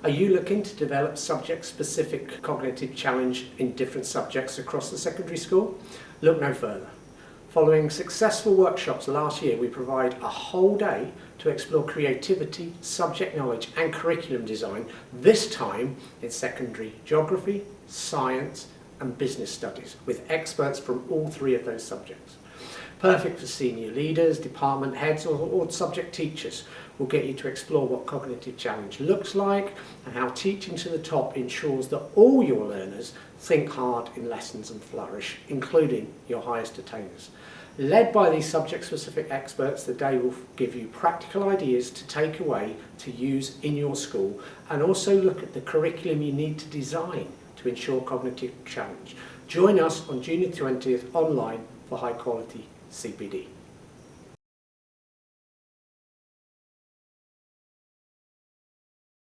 Are you looking to develop subject-specific cognitive challenge in different subjects across the secondary school? Look no further. Following successful workshops last year, we provide a whole day to explore creativity, subject knowledge and curriculum design, this time in secondary geography, science and business studies, with experts from all three of those subjects. Perfect for senior leaders, department heads or subject teachers. Will get you to explore what cognitive challenge looks like and how teaching to the top ensures that all your learners think hard in lessons and flourish, including your highest attainers. Led by these subject-specific experts, the day will give you practical ideas to take away to use in your school, and also look at the curriculum you need to design to ensure cognitive challenge. Join us on June 20th online for high quality CPD.